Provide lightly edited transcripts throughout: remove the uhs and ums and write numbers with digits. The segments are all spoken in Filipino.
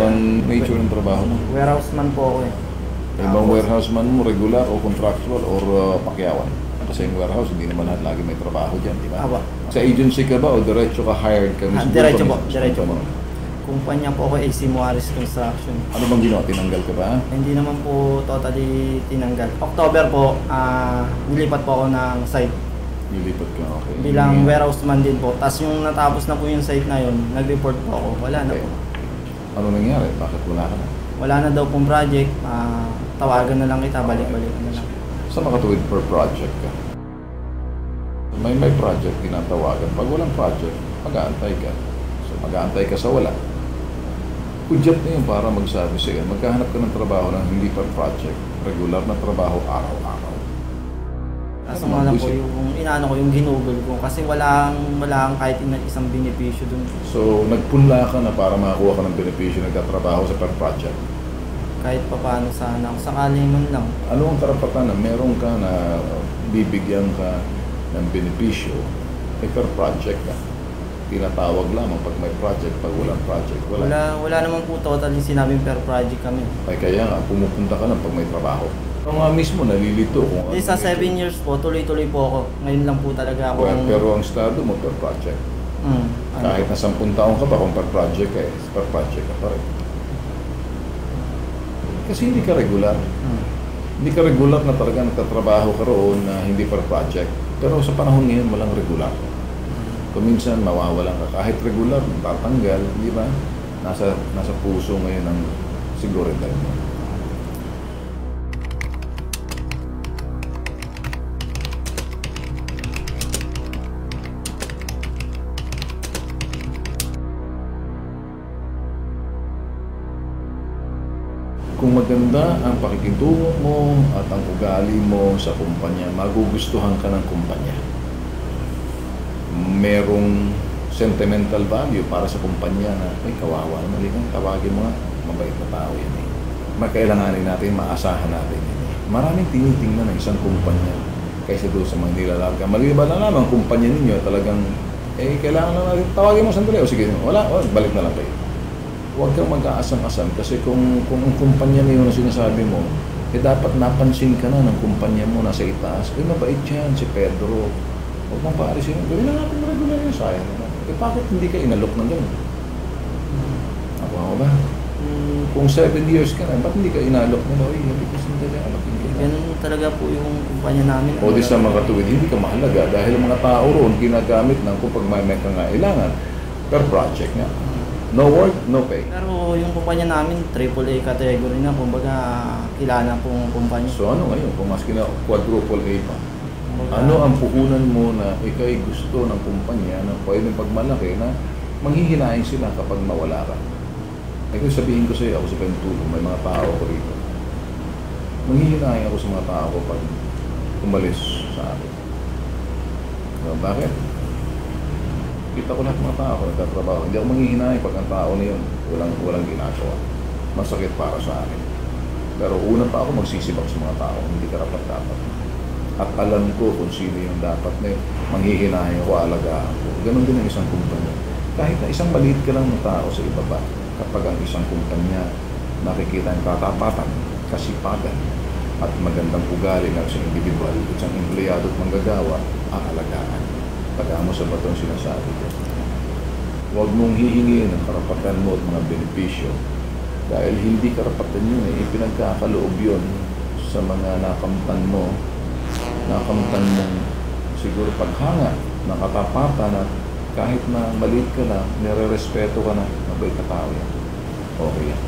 bang nature ng trabaho mo? Warehouse man po ako eh. Ibang warehouse man mo, regular o contractual or pakyawan? Kasi yung warehouse, hindi naman lahat lagi may trabaho dyan, di ba? Aba. Sa agency ka ba o diretso ka hired ka mismo? Diretso po, diretso po. Kumpanya po ako AC Muaris Construction. Ano bang ginawa? Tinanggal ka ba? Hindi naman po totally tinanggal. October po, nilipat po ako ng site. Nilipat ka, okay. Bilang warehouse man din po. Tapos yung natapos na po yung site na yun, nag-report po ako. Wala na po. Ano nangyari? Bakit wala ka na? Wala na daw pong project. Tawagan na lang kita, balik-balikan na lang. Sa makatuwid per project ka? May project, tinatawagan. Pag walang project, mag-aantay ka. So mag-aantay ka sa wala. Kudyat na yun para magsabi sa'yo, magkahanap ka ng trabaho na hindi per project. Regular na trabaho, araw-araw. Kaso nga lang po yung inaano ko, yung ginugol ko. Kasi walang kahit isang benepisyo dun. So nagpunla ka na para makakuha ka ng benepisyo nagtatrabaho sa per project? Kahit pa paano sana, kung sakali man lang. Ano ang karapatan na meron ka na bibigyan ka ng benepisyo, per project ka? Tinatawag lamang pag may project, pag walang project, wala. Wala naman po total yung sinabing per project kami. Ay kaya nga, pumupunta ka lang pag may trabaho. Ako nga mismo, nalilito kung sa 7 years po, tuloy-tuloy po ako. Ngayon lang po talaga ako. Well, pero ang estado mo per project. Kahit na 10 taon ka pa, kung per project ka per project ka pa rin. Kasi hindi ka regular. Hindi ka regular na talaga nagtatrabaho ka roon na hindi per project. Pero sa panahon ngayon, walang regular. Kung minsan, mawawalan ka. Kahit regular, tatanggal, di ba? Nasa puso ngayon ang seguridad mo. Kung maganda ang pakikitungo mo at ang ugali mo sa kumpanya, magugustuhan ka ng kumpanya. Merong sentimental value para sa kumpanya na, ay kawawa naman, tawagin mo nga, mabait na tao yan eh. Makailanganin natin, maasahan natin yan eh. Maraming tinitingnan ng isang kumpanya kaysa doon sa mga nilalarga. Maliban na naman ang kumpanya ninyo talagang, kailangan na natin, tawagin mo sandali, o sige, wala, balik na lang kayo. Huwag kang mag-aasam-asam kasi kung ang kumpanya na yun na sinasabi mo, dapat napansin ka na ng kumpanya mo nasa itaas. Mabait yan si Pedro. Huwag mong paarisin. Gawin na natin regular yung sayang. Bakit hindi ka inalok ng gano'n? Ako ba? Kung 7 years ka na, ba't hindi ka inalok nila? Hindi ko sandali alokin ka. Ganun talaga po yung kumpanya namin. O di sa makatuwid, hindi ka mahalaga dahil mga tao roon ginagamit ng kung pag may kangailangan per project nga. No work, no pay. Pero yung kumpanya namin, AAA category na, kumbaga kilala pong kumpanya. So ano ngayon, kung mas quadruple A pa? Ano ang puhunan mo na ikay gusto ng kumpanya na pwedeng pagmalaki na manghihinahin sila kapag mawala ka? Kung sabihin ko sa iyo, ako sa Pentulong, may mga tao ko rito. Manghihinahin ako sa mga tao ko pag umalis sa akin. So, bakit? Kita ko lahat mga tao nagtatrabaho. Hindi ako manghihinahin pag ang tao na yun walang ginagawa. Masakit para sa akin. Pero una pa ako magsisibak sa mga tao, hindi karapat-dapat. At alam ko kung sino yung dapat na manghihinahin ko, alagaan ko. Ganon din ang isang kumpanya. Kahit na isang maliit ka lang ng tao sa ibaba, kapag ang isang kumpanya nakikita ang katapatan, kasipagan, at magandang ugali ng isang individual, isang empleyado at manggagawa, aalagaan. Taga mo sa batong sinasabi ko. Huwag mong hihingin ang karapatan mo at mga benepisyo dahil hindi karapatan yun ipinagkakaloob yun sa mga nakamtan mo siguro paghanga ng katapatan at kahit na maliit ka na, nire-respeto ka na, mabait na tao yan. Okay yan.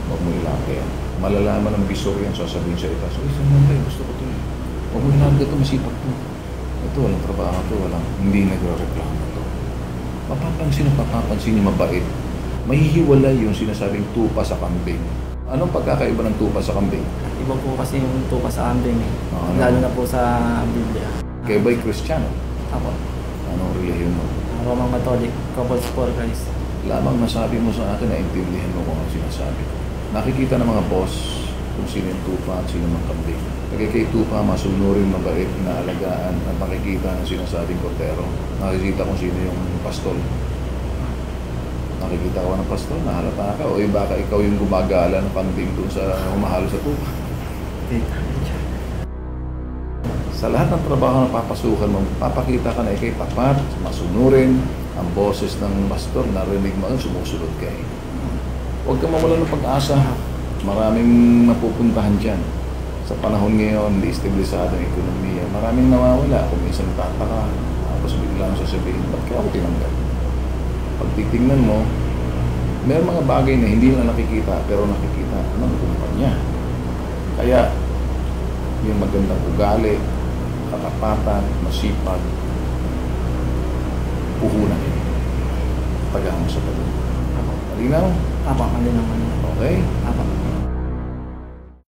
Huwag mo ilaki yan. Malalaman ng bisor yan, sasabihin sa itas, saan mo tayo, gusto ko ito eh. Huwag mo ilaki ito, masipag ito. Ito, walang trabaho ito, hindi nagre-reklamo ito. Mapapansin yung mabait. Mahihiwalay yung sinasabing tupa sa kambing. Anong pagkakaiba ng tupa sa kambing? Iba po kasi yung tupa sa kambing eh. Lalo na po sa Biblia. Kaya ba'y Kristiyano? Ako. Anong relihiyon mo? Roman Catholic, Couples for Christ. Lamang masabi mo sa akin na intindihan mo kung ang sinasabi ko. Nakikita ng mga boss kung sino yung tupa at sino mang kambing. Pagka kay tupa, masunurin, mabait, inaalagaan at nakikita ng sinasabing kordero. Nakikita kung sino yung pastol. Nakikita ka ng pastor, nahalata ka, o baka ikaw yung gumagala ng panding doon sa humahalo sa tupa. Sa lahat ng trabaho na papasukan mo, papakita ka na ikay tapat, masunurin, ang boses ng pastor, narinig mo, sumusunod ka eh. Huwag ka mawala ng pag-asa. Maraming mapupuntahan dyan. Sa panahon ngayon, hindi estabilisado ang ekonomiya. Maraming nawawala. Kung minsan tataka, tapos biglang sasabihin, ba't kaya ako tinanggal? Pag titingnan mo, may mga bagay na hindi na nakikita, pero nakikita ng kumpanya. Kaya, yung magandang ugali, katapatan, masipag, puhunan yun. Tagahan mo sa pagod. Malinaw? Apo, ano naman. Okay? Apo.